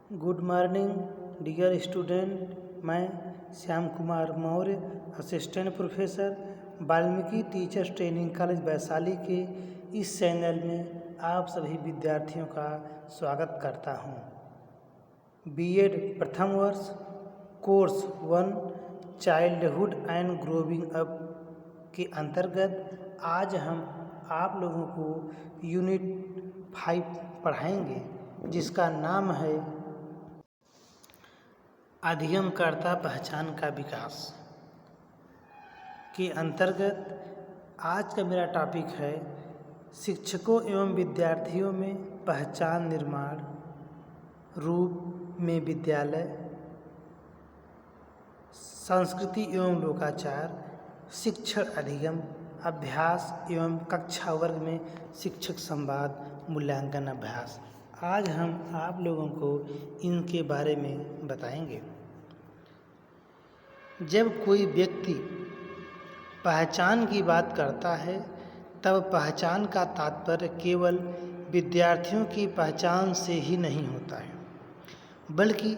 Good morning dear student. मैं Shyam Kumar Maurya, assistant professor, Valmiki teachers training college Vaishali के इस चैनल में आप सभी विद्यार्थियों का स्वागत करता हूं। बीएड प्रथम वर्ष course 1 childhood and growing up के अंतर्गत आज हम आप लोगों को यूनिट 5 पढ़ाएंगे, जिसका नाम है अधिगमकर्ता पहचान का विकास। के अंतर्गत आज का मेरा टॉपिक है शिक्षकों एवं विद्यार्थियों में पहचान निर्माण रूप में विद्यालय, संस्कृति एवं लोकाचार, शिक्षण अधिगम अभ्यास एवं कक्षा वर्ग में शिक्षक संवाद मूल्यांकन अभ्यास। आज हम आप लोगों को इनके बारे में बताएंगे। जब कोई व्यक्ति पहचान की बात करता है तब पहचान का तात्पर्य केवल विद्यार्थियों की पहचान से ही नहीं होता है, बल्कि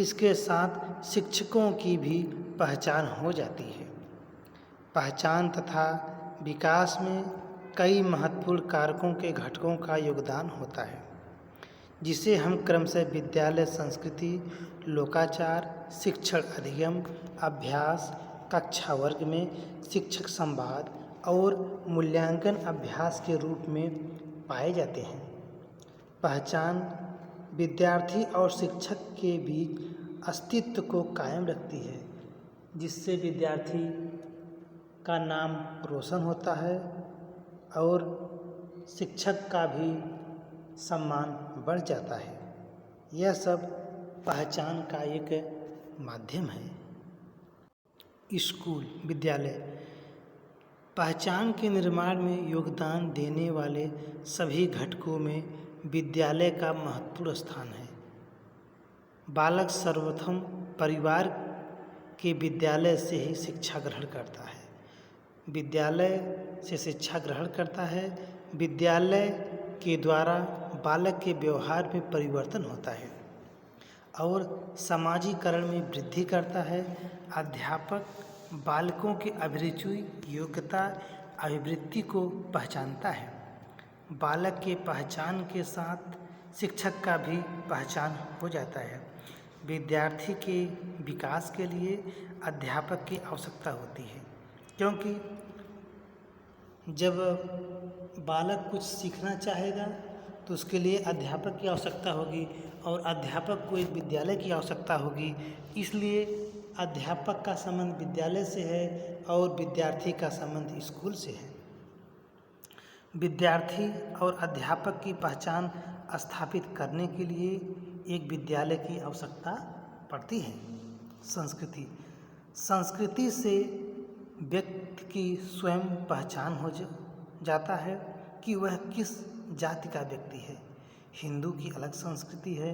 इसके साथ शिक्षकों की भी पहचान हो जाती है। पहचान तथा विकास में कई महत्वपूर्ण कारकों के घटकों का योगदान होता है, जिसे हम क्रमशः विद्यालय संस्कृति, लोकाचार, शिक्षण अधिगम अभ्यास, कक्षा वर्ग में शिक्षक संवाद और मूल्यांकन अभ्यास के रूप में पाए जाते हैं। पहचान विद्यार्थी और शिक्षक के बीच अस्तित्व को कायम रखती है, जिससे विद्यार्थी का नाम रोशन होता है और शिक्षक का भी सम्मान बढ़ जाता है। यह सब पहचान का एक माध्यम है। स्कूल विद्यालय पहचान के निर्माण में योगदान देने वाले सभी घटकों में विद्यालय का महत्वपूर्ण स्थान है। बालक सर्वप्रथम परिवार के विद्यालय से ही शिक्षा ग्रहण करता है। विद्यालय से शिक्षा ग्रहण करता है। विद्यालय के द्वारा बालक के व्यवहार में परिवर्तन होता है और सामाजिकरण में वृद्धि करता है। अध्यापक बालकों की अभिरुचि, योग्यता, अभिवृत्ति को पहचानता है। बालक के पहचान के साथ शिक्षक का भी पहचान हो जाता है। विद्यार्थी के विकास के लिए अध्यापक की आवश्यकता होती है, क्योंकि जब बालक कुछ सीखना चाहेगा तो उसके लिए अध्यापक की आवश्यकता होगी और अध्यापक को एक विद्यालय की आवश्यकता होगी। इसलिए अध्यापक का संबंध विद्यालय से है और विद्यार्थी का संबंध स्कूल से है। विद्यार्थी और अध्यापक की पहचान स्थापित करने के लिए एक विद्यालय की आवश्यकता पड़ती है। संस्कृति से व्यक्ति की स्वयं पहचान हो जाता है कि वह किस जाति का व्यक्ति है। हिंदू की अलग संस्कृति है,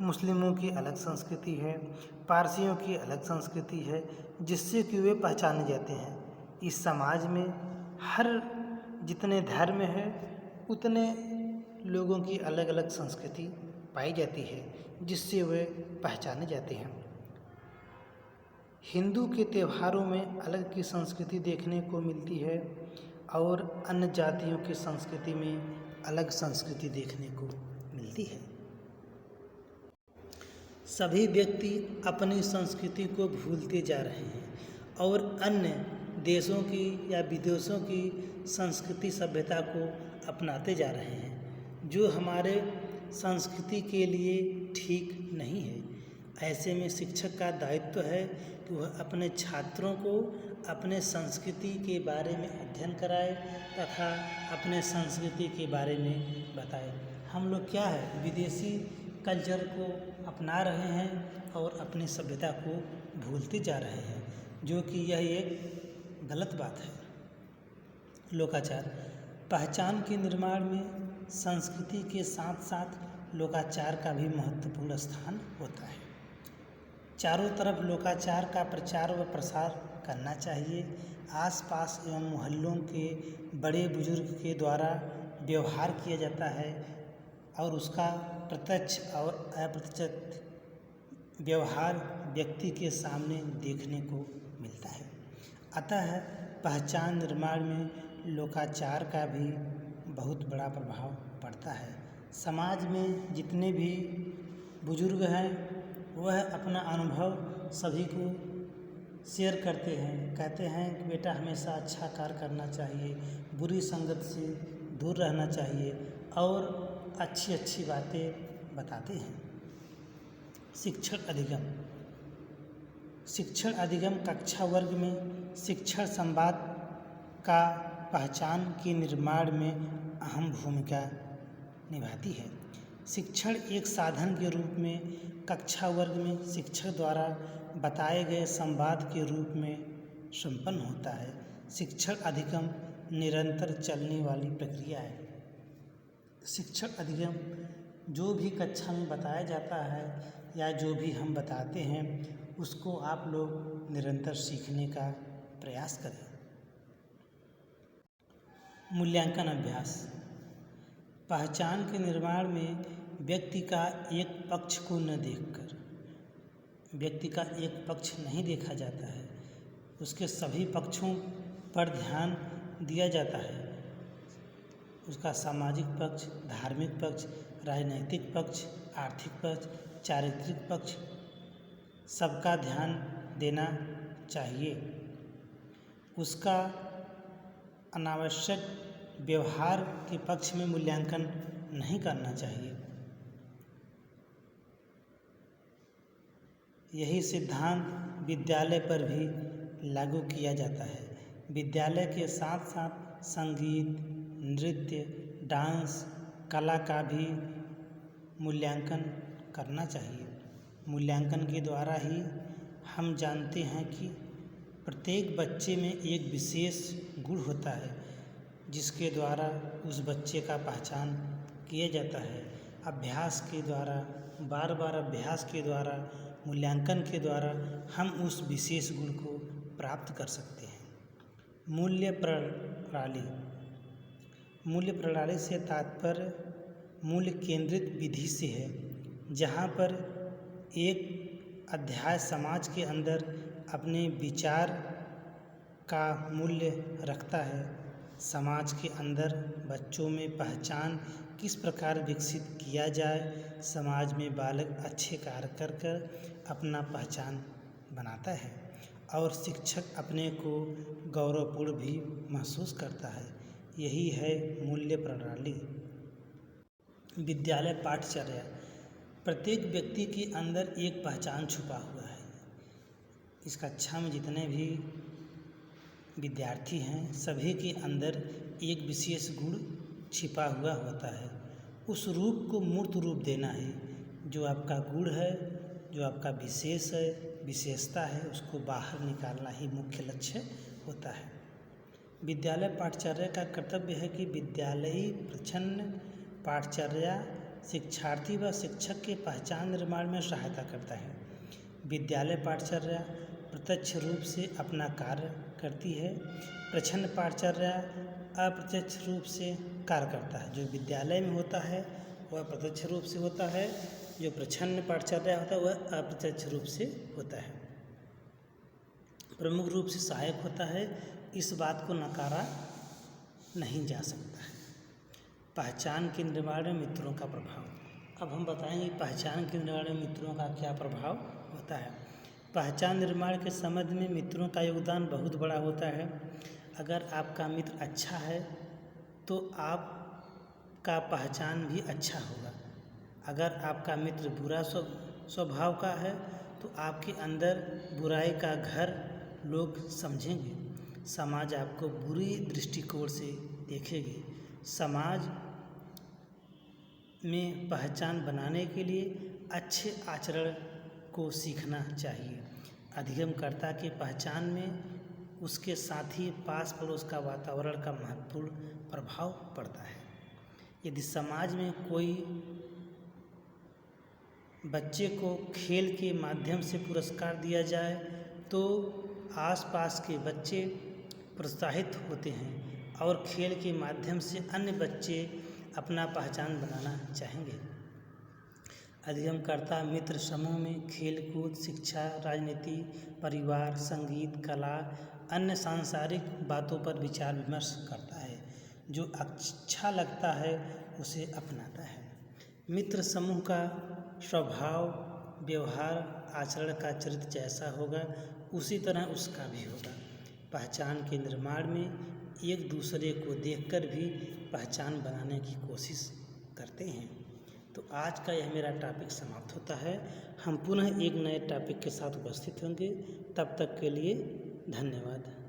मुस्लिमों की अलग संस्कृति है, पारसियों की अलग संस्कृति है, जिससे कि वे पहचाने जाते हैं। इस समाज में हर जितने धर्म है उतने लोगों की अलग अलग संस्कृति पाई जाती है, जिससे वे पहचाने जाते हैं। हिंदू के त्योहारों में अलग की संस्कृति देखने को मिलती है और अन्य जातियों की संस्कृति में अलग संस्कृति देखने को मिलती है। सभी व्यक्ति अपनी संस्कृति को भूलते जा रहे हैं और अन्य देशों की या विदेशों की संस्कृति सभ्यता को अपनाते जा रहे हैं, जो हमारे संस्कृति के लिए ठीक नहीं है। ऐसे में शिक्षक का दायित्व है कि वह अपने छात्रों को अपने संस्कृति के बारे में अध्ययन कराए तथा अपने संस्कृति के बारे में बताए। हम लोग क्या है, विदेशी कल्चर को अपना रहे हैं और अपनी सभ्यता को भूलते जा रहे हैं, जो कि यह एक गलत बात है। लोकाचार पहचान के निर्माण में संस्कृति के साथ साथ लोकाचार का भी महत्वपूर्ण स्थान होता है। चारों तरफ लोकाचार का प्रचार व प्रसार करना चाहिए। आसपास एवं मोहल्लों के बड़े बुजुर्ग के द्वारा व्यवहार किया जाता है और उसका प्रत्यक्ष और अप्रत्यक्ष व्यवहार व्यक्ति के सामने देखने को मिलता है। अतः पहचान निर्माण में लोकाचार का भी बहुत बड़ा प्रभाव पड़ता है। समाज में जितने भी बुजुर्ग हैं वह अपना अनुभव सभी को शेयर करते हैं, कहते हैं कि बेटा हमेशा अच्छा कार्य करना चाहिए, बुरी संगत से दूर रहना चाहिए और अच्छी अच्छी बातें बताते हैं। शिक्षण अधिगम कक्षा वर्ग में शिक्षण संवाद का पहचान के निर्माण में अहम भूमिका निभाती है। शिक्षण एक साधन के रूप में कक्षा वर्ग में शिक्षक द्वारा बताए गए संवाद के रूप में संपन्न होता है। शिक्षण अधिगम निरंतर चलने वाली प्रक्रिया है। शिक्षण अधिगम जो भी कक्षा में बताया जाता है या जो भी हम बताते हैं उसको आप लोग निरंतर सीखने का प्रयास करें। मूल्यांकन अभ्यास। पहचान के निर्माण में व्यक्ति का एक पक्ष को न देखकर, व्यक्ति का एक पक्ष नहीं देखा जाता है, उसके सभी पक्षों पर ध्यान दिया जाता है। उसका सामाजिक पक्ष, धार्मिक पक्ष, राजनैतिक पक्ष, आर्थिक पक्ष, चारित्रिक पक्ष सबका ध्यान देना चाहिए। उसका अनावश्यक व्यवहार के पक्ष में मूल्यांकन नहीं करना चाहिए। यही सिद्धांत विद्यालय पर भी लागू किया जाता है। विद्यालय के साथ साथ संगीत, नृत्य, डांस, कला का भी मूल्यांकन करना चाहिए। मूल्यांकन के द्वारा ही हम जानते हैं कि प्रत्येक बच्चे में एक विशेष गुण होता है जिसके द्वारा उस बच्चे का पहचान किया जाता है। अभ्यास के द्वारा, बार बार अभ्यास के द्वारा, मूल्यांकन के द्वारा हम उस विशेष गुण को प्राप्त कर सकते हैं। मूल्य प्रणाली। मूल्य प्रणाली से तात्पर्य मूल्य केंद्रित विधि से है, जहाँ पर एक अध्याय समाज के अंदर अपने विचार का मूल्य रखता है। समाज के अंदर बच्चों में पहचान किस प्रकार विकसित किया जाए, समाज में बालक अच्छे कार्य कर कर अपना पहचान बनाता है और शिक्षक अपने को गौरवपूर्ण भी महसूस करता है। यही है मूल्य प्रणाली। विद्यालय पाठचर्या। प्रत्येक व्यक्ति के अंदर एक पहचान छुपा हुआ है। इस कक्षा में जितने भी विद्यार्थी हैं सभी के अंदर एक विशेष गुण छिपा हुआ होता है। उस रूप को मूर्त रूप देना है। जो आपका गुण है, जो आपका विशेष है, विशेषता है, उसको बाहर निकालना ही मुख्य लक्ष्य होता है। विद्यालय पाठचर्या का कर्तव्य है कि विद्यालयी प्रच्छन्न पाठचर्या शिक्षार्थी व शिक्षक के पहचान निर्माण में सहायता करता है। विद्यालय पाठचर्या प्रत्यक्ष रूप से अपना कार्य करती है। प्रच्छन्न पाठचर्या अप्रत्यक्ष रूप से कार्य करता है। जो विद्यालय में होता है वह प्रत्यक्ष रूप से होता है, जो प्रच्छन्न पाठचर्या होता है वह अप्रत्यक्ष रूप से होता है। प्रमुख रूप से सहायक होता है, इस बात को नकारा नहीं जा सकता है। पहचान के निर्माण में मित्रों का प्रभाव। अब हम बताएंगे पहचान के निर्माण में मित्रों का क्या प्रभाव होता है। पहचान निर्माण के संबंध में मित्रों का योगदान बहुत बड़ा होता है। अगर आपका मित्र अच्छा है तो आपका पहचान भी अच्छा होगा। अगर आपका मित्र बुरा स्वभाव का है तो आपके अंदर बुराई का घर लोग समझेंगे। समाज आपको बुरी दृष्टिकोण से देखेगी। समाज में पहचान बनाने के लिए अच्छे आचरण को सीखना चाहिए। अधिगमकर्ता की पहचान में उसके साथ ही पास पड़ोस का वातावरण का महत्वपूर्ण प्रभाव पड़ता है। यदि समाज में कोई बच्चे को खेल के माध्यम से पुरस्कार दिया जाए तो आसपास के बच्चे प्रोत्साहित होते हैं और खेल के माध्यम से अन्य बच्चे अपना पहचान बनाना चाहेंगे। अधिगमकर्ता मित्र समूह में खेलकूद, शिक्षा, राजनीति, परिवार, संगीत, कला, अन्य सांसारिक बातों पर विचार विमर्श करता है। जो अच्छा लगता है उसे अपनाता है। मित्र समूह का स्वभाव, व्यवहार, आचरण का चरित्र जैसा होगा उसी तरह उसका भी होगा। पहचान के निर्माण में एक दूसरे को देखकर भी पहचान बनाने की कोशिश करते हैं। तो आज का यह मेरा टॉपिक समाप्त होता है। हम पुनः एक नए टॉपिक के साथ उपस्थित होंगे। तब तक के लिए धन्यवाद।